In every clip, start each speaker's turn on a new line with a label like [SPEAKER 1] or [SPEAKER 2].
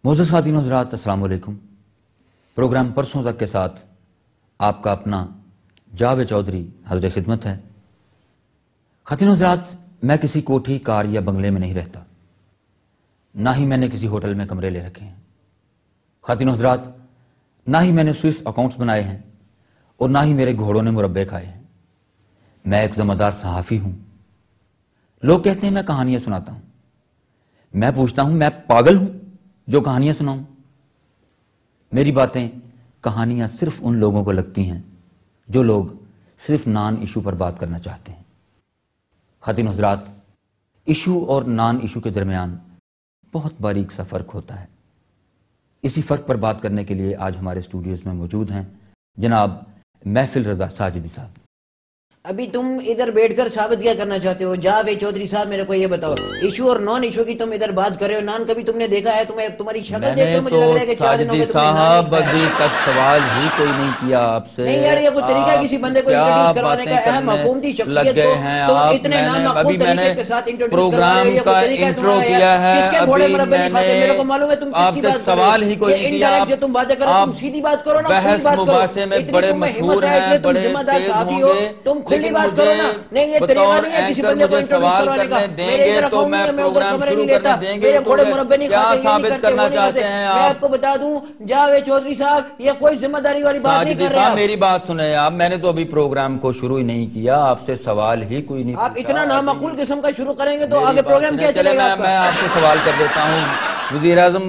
[SPEAKER 1] معزز خواتین و حضرات، السلام علیکم۔ پروگرام پرسوں تک کے ساتھ آپ کا اپنا جاوید چودھری حاضر خدمت ہے۔ خواتین و حضرات، میں کسی کوٹھی، کار یا بنگلے میں نہیں رہتا، نہ ہی میں نے کسی ہوٹل میں کمرے لے رکھے ہیں۔ خواتین و حضرات، نہ ہی میں نے سوئس اکاؤنٹس بنائے ہیں اور نہ ہی میرے گھوڑوں نے مربے کھائے ہیں۔ میں ایک ذمہ دار صحافی ہوں۔ لوگ کہتے ہیں میں کہانیاں سناتا ہوں۔ میں پوچھتا ہوں، میں پاگل ہوں جو کہانیاں سناؤں؟ میری باتیں کہانیاں صرف ان لوگوں کو لگتی ہیں جو لوگ صرف نان ایشو پر بات کرنا چاہتے ہیں۔ خواتین و حضرات، ایشو اور نان ایشو کے درمیان بہت باریک سا فرق ہوتا ہے۔ اسی فرق پر بات کرنے کے لیے آج ہمارے اسٹوڈیوز میں موجود ہیں جناب محفل رضا ساجدی صاحب۔
[SPEAKER 2] ابھی تم ادھر بیٹھ کر ثابت کیا کرنا چاہتے ہو؟ جاوید چودھری صاحب میرے کو یہ بتاؤ، ایشو اور نان ایشو کی تم ادھر بات کر رہے ہو۔ نان کبھی تم نے دیکھا ہے؟ تمہاری شکل دیکھ کر مجھے لگ رہا ہے کہ
[SPEAKER 1] ساجدی صاحب ابھی تک سوال ہی کوئی نہیں کیا آپ سے۔
[SPEAKER 2] نہیں یار، یہ کوئی طریقہ ہے کسی بندے کو انٹروڈیوس کروانے کا؟ اہم حکومتی شخصیت کو تم اتنے نامعقول طریقے کے ساتھ انٹروڈیوس کروا رہے ہو، یہ کوئی طریقہ ہے تمہارا؟ کس کے گھوڑے مربے نہیں کھاتے؟ میرے کو معلوم ہے تم کس کی بات کر رہے ہو۔ یہ انڈائریکٹ جو تم باتیں کر رہے ہو، تم سیدھی بات کرو نا، کھلی بات کرو۔ اتنی تمہیں ہمت ہے، اتنے تم ذمہ دار صحافی ہو، تم کھلی بات کرو نا۔ نہیں، یہ طریقہ نہیں ہے کسی بندے کو انٹروڈیوس کروانے کا۔ میرے ادھر اکاؤنٹ نہیں ہے، میں ادھر کمرے نہیں لیتا، میرے گھوڑے مربے نہیں کھاتے، یہ نہیں کرتے، وہ نہیں کرتے۔ میں آپ کو بتا دوں جاوید چودھری صاحب، یہ کوئی ذمہ داری والی بات نہیں کر رہے آپ۔
[SPEAKER 1] میری بات سنیں آپ، میں نے تو ابھی پروگرام کو شروع ہی نہیں کیا، آپ سے سوال ہی کوئی نہیں۔
[SPEAKER 2] آپ اتنا نامعقول قسم کا شروع کریں گے تو آگے پروگرام کیا چلے گا؟
[SPEAKER 1] میں آپ سے سوال کر دیتا ہوں۔ وزیراعظم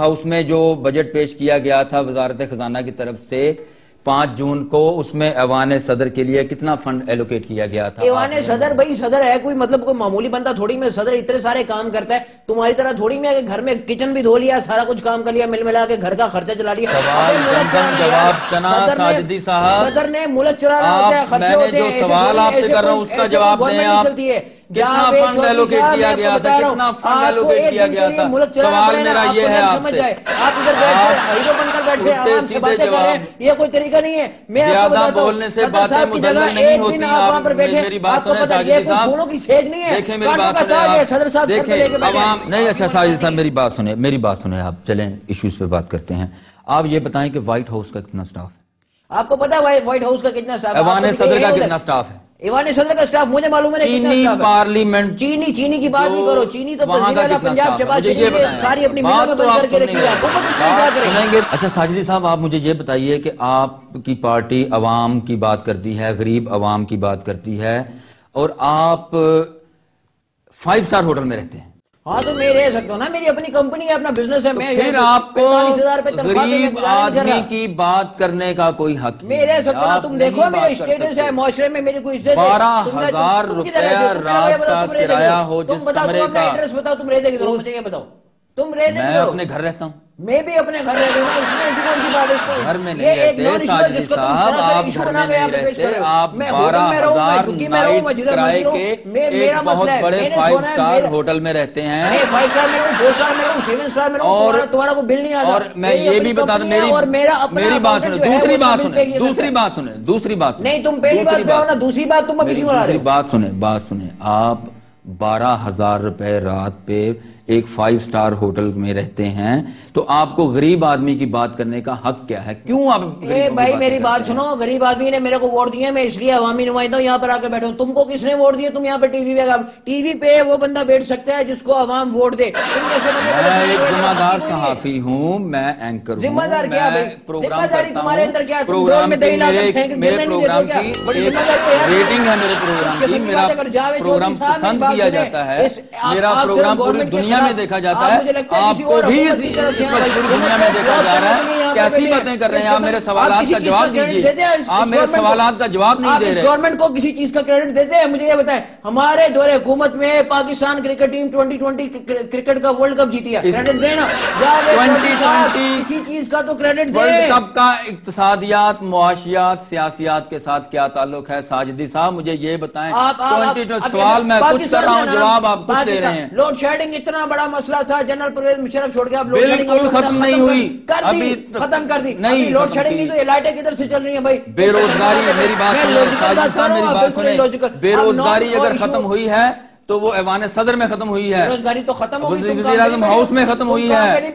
[SPEAKER 1] ہاؤس میں جو بجٹ پیش کیا گیا تھا وزارت خزانہ کی طرف سے 5 جون کو، اس میں ایوان صدر کے لیے کتنا فنڈ ایلوکیٹ کیا گیا تھا؟
[SPEAKER 2] ایوان صدر بھائی صدر ہے کوئی مطلب کوئی معمولی بندہ تھوڑی میں؟ صدر اتنے سارے کام کرتا ہے، تمہاری طرح تھوڑی میں کہ گھر میں کچن بھی دھو لیا، سارا کچھ کام کر لیا، مل ملا کے گھر کا خرچہ چلا لیا۔
[SPEAKER 1] سوال جواب چنا ساجدی صاحب،
[SPEAKER 2] صدر نے ملک چلانا ہوتا ہے، خرچے ہوتے ہیں۔
[SPEAKER 1] میں نے جو سوال آپ سے کر رہا ہوں اس کا جواب دیں آپ۔ کتنا فنڈ ایلوکیٹ کیا گیا تھا؟ کتنا فنڈ ایلوکیٹ کیا گیا تھا؟ سوال میرا یہ ہے آپ سے۔
[SPEAKER 2] آپ ادھر بیٹھ کر ہیرو بن کر بیٹھے عوام سے باتیں کر رہے ہیں، یہ کوئی طریقہ نہیں ہے۔ میں آپ کو بتاتا ہوں، صدر صاحب کی جگہ ایک دن آپ وہاں پر بیٹھے، آپ کو پتا یہ کوئی پھولوں کی سیج نہیں ہے، کانٹوں کا تاج ہے۔ صدر صاحب سر پہ لے کے بیٹھے
[SPEAKER 1] نہیں۔ اچھا ساجد صاحب میری بات سنیں آپ، چلیں ایشوز پہ بات کرتے ہیں۔ آپ یہ بتائیں کہ وائٹ ہاؤس کا کتنا سٹاف ہے؟
[SPEAKER 2] آپ کو پتا ہے وائٹ ہاؤس کا کتنا سٹاف ہے؟
[SPEAKER 1] ایوان صدر کا کتنا سٹاف ہے؟
[SPEAKER 2] ایوان صدر کا سٹاف مجھے معلوم ہے کتنا سٹاف ہے۔
[SPEAKER 1] پارلیمنٹ
[SPEAKER 2] چینی کی بات نہیں کرو، چینی تو وزیر پنجاب شہباز شریف نے ساری اپنی ملوں میں بند کر کے رکھی ہے، حکومت اس میں کیا کرے؟
[SPEAKER 1] اچھا ساجدی صاحب، آپ مجھے یہ بتائیے کہ آپ کی پارٹی عوام کی بات کرتی ہے، غریب عوام کی بات کرتی ہے، اور آپ 5 اسٹار ہوٹل میں رہتے ہیں۔
[SPEAKER 2] ہاں تو میں رہ سکتا ہوں نا، میری اپنی کمپنی ہے، اپنا بزنس ہے۔ میں
[SPEAKER 1] پھر آپ کو غریب آدمی کی بات کرنے کا کوئی حق نہیں؟
[SPEAKER 2] میں رہ سکتا ہوں نا، تم دیکھو میرا اسٹیٹس ہے معاشرے میں، میری کوئی عزت ہے۔
[SPEAKER 1] 12,000 روپے رات کا کرایہ ہو جس کمرے کا۔
[SPEAKER 2] ایڈریس بتاؤ، تم رہتے کدھر ہو مجھے یہ بتاؤ، تم رہتے
[SPEAKER 1] میں اپنے گھر رہتا ہوں۔
[SPEAKER 2] میں بھی اپنے گھر رہتا ہوں نا، اس میں ایسی کون سی بات ہے؟ اس کو
[SPEAKER 1] گھر میں نہیں رہتے ساجدی صاحب، آپ گھر میں نہیں رہتے، آپ 12,000 نائٹ کرائے کے ایک بہت بڑے 5 اسٹار ہوٹل میں رہتے ہیں۔
[SPEAKER 2] میں 5 اسٹار میں رہوں، 4 اسٹار میں رہوں، 7 اسٹار میں رہوں، تمہارا کو بل نہیں آتا۔
[SPEAKER 1] اور میں یہ بھی بتا دوں، میری بات سنیں، دوسری بات سنیں۔
[SPEAKER 2] نہیں، تم پہلی بات پہ ہو نا، دوسری بات تم ابھی کیوں آ رہے ہو؟
[SPEAKER 1] بات سنیں، آپ 12,000 روپے رات پہ ایک 5 اسٹار ہوٹل میں رہتے ہیں، تو آپ کو غریب آدمی کی بات کرنے کا حق کیا ہے؟ کیوں آپ
[SPEAKER 2] بھائی میری بات سنو، غریب آدمی نے میرے کو ووٹ دیے، میں اس لیے عوامی نمائندہ یہاں پر آ کے بیٹھا ہوں۔ تم کو کس نے ووٹ دیے؟ تم یہاں پہ ٹی وی پہ وہ بندہ بیٹھ سکتا ہے جس کو عوام ووٹ دے، تم کیسے بندے کو؟
[SPEAKER 1] میں ایک ذمہ دار صحافی ہوں، میں اینکر ہوں۔
[SPEAKER 2] ذمہ دار کیا بھائی؟ ذمہ داری تمہارے اندر کیا؟ پروگرام میں
[SPEAKER 1] میرے پروگرام کی ریٹنگ ہے، میرے پروگرام کی، میرا پروگرام پسند کیا جاتا ہے، میرا پروگرام پوری دنیا میں دیکھا جاتا ہے، آپ کو بھی اس وقت پوری دنیا میں دیکھا جا رہا ہے۔ کیسی باتیں کر رہے ہیں آپ؟ میرے سوالات کا جواب دیجیے، آپ میرے سوالات کا جواب نہیں دے رہے۔
[SPEAKER 2] آپ گورنمنٹ کو کسی چیز کا کریڈٹ دیتے ہیں؟ مجھے یہ بتائیں، ہمارے دور حکومت میں پاکستان کرکٹ ٹیم 2020 کرکٹ کا ورلڈ کپ جیتی ہے، کریڈٹ دینا۔ 2020 کسی چیز کا تو کریڈٹ دے۔
[SPEAKER 1] ورلڈ کپ کا اقتصادیات، معاشیات، سیاسیات کے ساتھ کیا تعلق ہے؟ ساجدی صاحب مجھے یہ بتائیں، 2020 سوال میں کچھ کر رہا ہوں، جواب آپ کچھ دے رہے ہیں۔
[SPEAKER 2] لوڈ شیڈنگ اتنا اتنا بڑا مسئلہ تھا جنرل پرویز مشرف چھوڑ کے آپ لوڈ
[SPEAKER 1] شیڈنگ بالکل ختم نہیں ہوئی،
[SPEAKER 2] ختم کر دی نہیں، لوڈ شیڈنگ نہیں تو یہ لائٹیں کدھر سے چل رہی ہیں بھائی؟
[SPEAKER 1] بے روزگاری، میری بات سنیں، بے روزگاری اگر ختم ہوئی ہے تو وہ ایوان صدر میں ختم ہوئی ہے،
[SPEAKER 2] روزگاری تو ختم ہوئی،
[SPEAKER 1] وزیر اعظم ہاؤس میں ختم ہوئی ہے،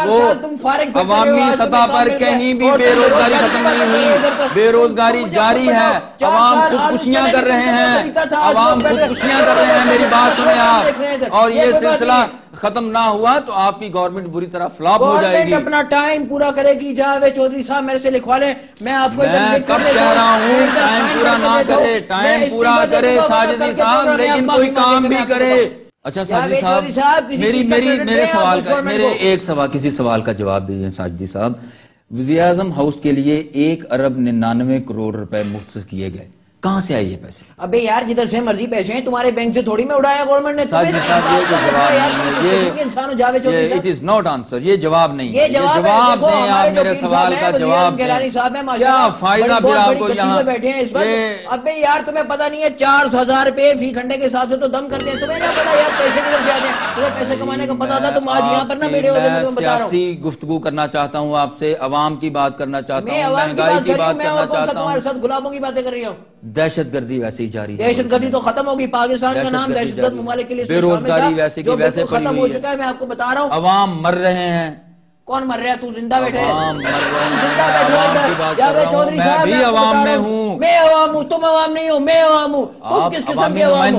[SPEAKER 1] وہ عوامی سطح پر کہیں بھی بے روزگاری ختم نہیں ہوئی، بے روزگاری جاری ہے، عوام خودکشیاں کر رہے ہیں، عوام خودکشیاں کر رہے ہیں، میری بات سنیں آپ، اور یہ سلسلہ ختم نہ ہوا تو آپ کی گورنمنٹ بری طرح فلاپ ہو جائے گی۔
[SPEAKER 2] اپنا ٹائم پورا کرے گی، جاوید چودھری صاحب میرے سے لکھوا لیں، میں آپ کو
[SPEAKER 1] میں کب کہہ رہا ہوں ٹائم پورا نہ کرے، ٹائم پورا کرے ساجدی صاحب، لیکن کوئی کام بھی کرے۔ اچھا ساجدی صاحب، میرے سوال کا، میرے ایک سوال، کسی سوال کا جواب دیجئے ساجدی صاحب، وزیر اعظم ہاؤس کے لیے 1.99 ارب روپے مختص کیے گئے، کہاں سے آئے یہ پیسے؟
[SPEAKER 2] ابے یار جدھر سے مرضی پیسے ہیں، تمہارے بینک سے تھوڑی میں اڑایا گورنمنٹ نے،
[SPEAKER 1] ساجدی صاحب یہ جواب نہیں ہے، it is not answer، یہ جواب نہیں ہے، یہ جواب دیں آپ میرے سوال کا جواب دیں، کیا فائدہ پھر آپ کو یہاں
[SPEAKER 2] بیٹھے ہیں اس وقت؟ ابے یار تمہیں پتہ نہیں ہے 4,000 روپے فی گھنٹے کے حساب سے تو دم کرتے ہیں، تمہیں کیا پتا یار پیسے کدھر سے آتے ہیں؟ تمہیں پیسے کمانے کا پتا تھا، تم آج یہاں پر نہ بیٹھے ہو، میں تمہیں بتا رہا ہوں۔
[SPEAKER 1] سیاسی گفتگو کرنا چاہتا ہوں آپ سے، عوام کی بات کرنا چاہتا ہوں، مہنگائی کی بات کرنا چاہتا ہوں،
[SPEAKER 2] تمہارے ساتھ غلاموں کی باتیں کر رہی ہوں۔
[SPEAKER 1] دہشت گردی ویسے ہی جاری ہے،
[SPEAKER 2] دہشت گردی تو ختم ہوگی، پاکستان کا نام دہشت گرد ممالک کے لیے
[SPEAKER 1] بے روزگاری ویسے کی ویسے
[SPEAKER 2] ختم ہو چکا ہے، میں آپ کو بتا رہا ہوں۔
[SPEAKER 1] عوام مر رہے ہیں،
[SPEAKER 2] کون مر رہا ہے؟ تو زندہ بیٹھے
[SPEAKER 1] عوام مر رہے ہیں، عوام کی بات کر رہا ہوں، میں بھی عوام میں ہوں،
[SPEAKER 2] میں عوام ہوں، تم عوام نہیں ہو، میں عوام ہوں، تم کس قسم کے عوام ہو؟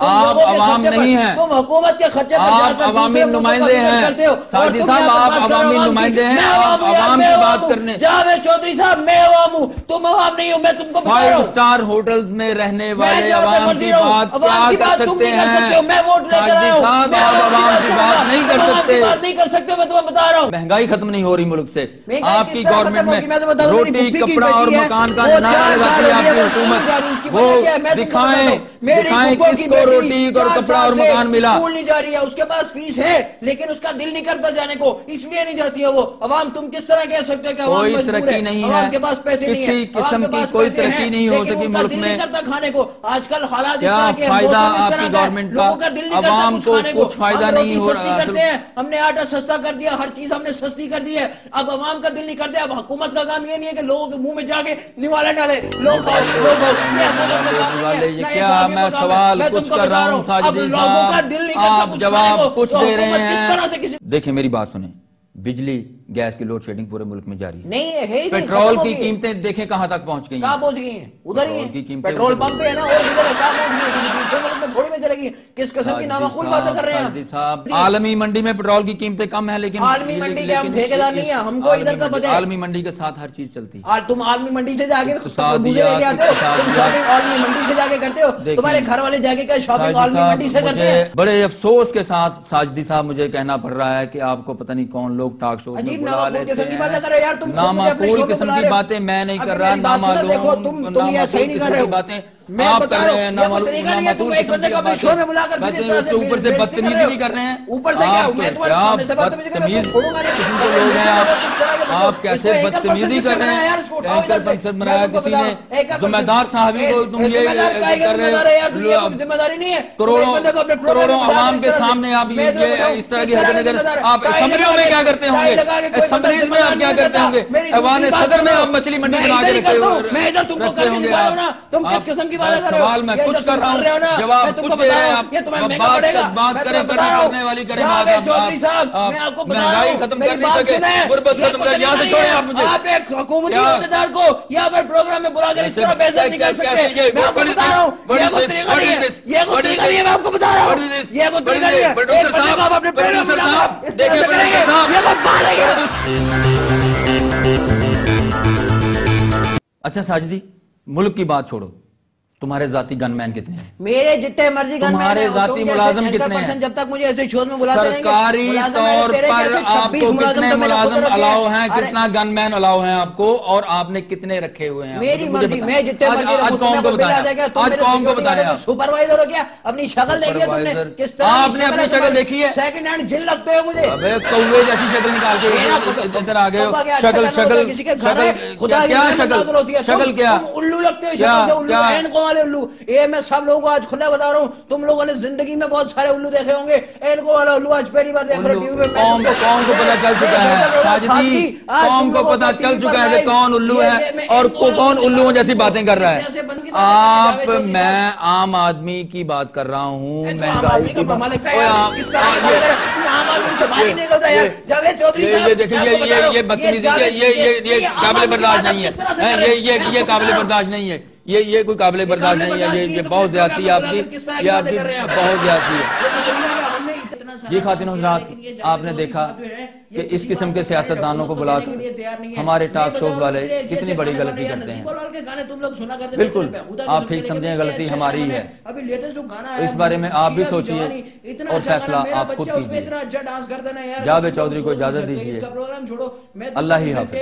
[SPEAKER 1] آپ عوام نہیں ہیں،
[SPEAKER 2] تم حکومت کے خرچے پر
[SPEAKER 1] آپ عوامی نمائندے ہیں، ساجدی صاحب آپ عوامی نمائندے ہیں، آپ عوام کی بات کرنے۔
[SPEAKER 2] جاوید چودھری صاحب میں عوام ہوں، تم عوام نہیں ہو، میں تم کو بتا رہا ہوں۔
[SPEAKER 1] 5 اسٹار ہوٹلز میں رہنے والے عوام کی بات کیا کر سکتے ہیں؟
[SPEAKER 2] میں ووٹ لے کر آیا ہوں،
[SPEAKER 1] صاحب آپ عوام کی بات نہیں کر سکتے،
[SPEAKER 2] نہیں کر سکتے، میں تمہیں بتا رہا ہوں۔
[SPEAKER 1] مہنگائی ختم نہیں ہو رہی ملک سے، آپ کی گورنمنٹ میں روٹی کپڑا اور مکان کا نعرہ لگاتی ہے آپ کی حکومت، وہ دکھائیں کس کو روٹی اور کپڑا اور مکان ملا۔
[SPEAKER 2] اسکول نہیں جا رہی ہے، اس کے پاس فیس ہے لیکن اس کا دل نہیں کرتا جانے کو، اس لیے نہیں جاتی ہے وہ۔ عوام تم کس طرح کہہ سکتے ہو کہ عوام مجبور ہے؟
[SPEAKER 1] ترقی نہیں ہے،
[SPEAKER 2] عوام کے پاس پیسے نہیں ہیں،
[SPEAKER 1] کسی قسم کی کوئی ترقی نہیں ہو سکی ملک میں،
[SPEAKER 2] کرتا کھانے کو۔ آج کل حالات
[SPEAKER 1] کیا فائدہ آپ کی گورنمنٹ کا؟ عوام کو کچھ فائدہ نہیں ہو رہا،
[SPEAKER 2] ہم نے آٹا سستا کر دیا، ہر چیز ہم نے سستی کر دی ہے، اب عوام کا دل نہیں کرتے۔ اب حکومت کا کام یہ نہیں ہے کہ لوگوں کے منہ میں جا کے نوالے ڈالے، لوگ کھاؤ، لوگ کھاؤ، یہ حکومت کا کام نہیں ہے۔
[SPEAKER 1] کیا میں سوال کچھ کر رہا ہوں ساجدی صاحب، آپ جواب کچھ دے رہے ہیں۔ دیکھیں میری بات سنیں، بجلی گیس کی لوڈ شیڈنگ پورے ملک میں جاری ہے، پیٹرول کی قیمتیں دیکھیں کہاں تک پہنچ گئی ہیں،
[SPEAKER 2] کہاں پہنچ گئی ہیں؟ ادھر ہی ہیں، پیٹرول پمپ پہ ہے نا، اور ادھر ہے، کہاں پہنچ گئی ہیں؟ کسی دوسرے ملک میں تھوڑی میں چلے گی؟ کس قسم کی نامعقول باتیں کر رہے ہیں
[SPEAKER 1] ساجدی صاحب؟ عالمی منڈی میں پیٹرول کی قیمتیں کم ہیں، لیکن
[SPEAKER 2] عالمی منڈی کے ہم ٹھیکیدار نہیں ہیں، ہم کو ادھر کا پتہ ہے۔
[SPEAKER 1] عالمی منڈی کے ساتھ ہر چیز چلتی ہے،
[SPEAKER 2] تم عالمی منڈی سے جا کے خربوزے لے کے آتے ہو، تم شاپنگ عالمی منڈی سے جا کے کرتے ہو، تمہارے گھر والے جا کے کیا شاپنگ عالمی منڈی سے کرتے ہیں؟
[SPEAKER 1] بڑے افسوس کے ساتھ ساجدی صاحب مجھے کہنا پڑ رہا ہے کہ آپ کو پتہ نہیں کون لوگ ٹاک شو میں بلا لیتے ہیں، نامعقول قسم کی باتیں میں نہیں کر رہا، نامعلوم قسم کی باتیں آپ کر رہے ہیں، نامعقول قسم کی باتیں اس کے اوپر سے بدتمیزی بھی کر رہے ہیں۔ آپ بدتمیز قسم کے لوگ ہیں، آپ کیسے بدتمیزی کر رہے ہیں؟ ٹینکر پنکچر بنایا کسی نے، ذمہ دار صحابی کو تم یہ کر رہے ہیں، کروڑوں عوام کے سامنے آپ یہ اس طرح کی حرکتیں کر رہے ہیں۔ آپ اسمبلیوں میں کیا کرتے ہوں گے؟ اسمبلیز میں آپ کیا کرتے ہوں گے؟ ایوان صدر میں آپ مچھلی منڈی بنا کے رکھتے ہوں گے۔ آپ سوال میں کچھ کر رہا ہوں، جواب کچھ دے رہے ہیں آپ، بات کریں کرنے والی کریں، آپ مہنگائی ختم کر نہیں سکے، غربت ختم کر، یہاں سے چھوڑیں آپ مجھے۔
[SPEAKER 2] آپ ایک حکومتی عہدیدار کو یہاں پر پروگرام میں بلا کر اس طرح بحث نہیں کر سکتے، میں آپ کو بتا رہا ہوں، یہ کوئی طریقہ نہیں ہے، یہ کوئی طریقہ نہیں ہے، میں آپ کو بتا رہا ہوں، یہ کوئی طریقہ نہیں ہے۔
[SPEAKER 1] پروڈیوسر صاحب، دیکھیں پروڈیوسر صاحب،
[SPEAKER 2] یہ کوئی بات نہیں ہے۔
[SPEAKER 1] اچھا ساجدی، ملک کی بات چھوڑو، تمہارے ذاتی گن مین کتنے ہیں؟
[SPEAKER 2] میرے جتنے مرضی گن مین ہیں،
[SPEAKER 1] تمہارے ذاتی ملازم کتنے ہیں؟
[SPEAKER 2] جب تک مجھے ایسے شوز میں بلاتے رہیں گے،
[SPEAKER 1] سرکاری طور پر آپ کو کتنے ملازم الاؤ ہیں، کتنا گن مین الاؤ ہیں آپ کو، اور آپ نے کتنے رکھے ہوئے ہیں؟
[SPEAKER 2] میری مرضی، میں جتنے مرضی
[SPEAKER 1] آج قوم کو بتایا، آج قوم کو بتایا،
[SPEAKER 2] سپروائزر ہو کیا؟ اپنی شکل دیکھی ہے تم نے کس طرح؟
[SPEAKER 1] آپ نے اپنی شکل دیکھی ہے؟
[SPEAKER 2] سیکنڈ ہینڈ جن لگتے ہو مجھے،
[SPEAKER 1] ابے کوے جیسی شکل نکال کے ادھر آ گئے ہو، شکل
[SPEAKER 2] کسی کے گھر ہے، خدا کی رحمت نازل ہوتی ہے،
[SPEAKER 1] شکل کیا؟
[SPEAKER 2] تم الو لگتے ہو، شکل سے الو، اینڈ کو والے الو. یہ میں سب لوگوں کو آج کھلا بتا رہا ہوں, تم لوگوں نے زندگی میں بہت سارے الو دیکھے ہوں گے, ان کو والا الو آج پہلی بار دیکھ رہے ٹی وی پہ.
[SPEAKER 1] قوم کو پتا چل چکا ہے ساجدی, قوم کو پتا چل چکا ہے کہ کون الو ہے اور کون الو جیسی باتیں کر رہا ہے. آپ, میں عام آدمی کی بات کر رہا ہوں, مہنگائی کی بات. یہ دیکھیں یہ بدتمیزی, یہ قابل برداشت نہیں ہے, یہ قابل برداشت نہیں ہے, یہ کوئی قابل برداشت نہیں ہے, یہ بہت زیادتی ہے آپ کی, یہ آپ کی بہت زیادتی ہے. یہ خواتین حضرات, آپ نے دیکھا کہ اس قسم کے سیاستدانوں کو بلا کر ہمارے ٹاک شوز والے کتنی بڑی غلطی کرتے ہیں. بالکل آپ ٹھیک سمجھیں, غلطی ہماری ہے, اس بارے میں آپ بھی سوچئے اور فیصلہ آپ خود کیجئے. جاوید چودھری کو اجازت دیجئے, اللہ ہی حافظ.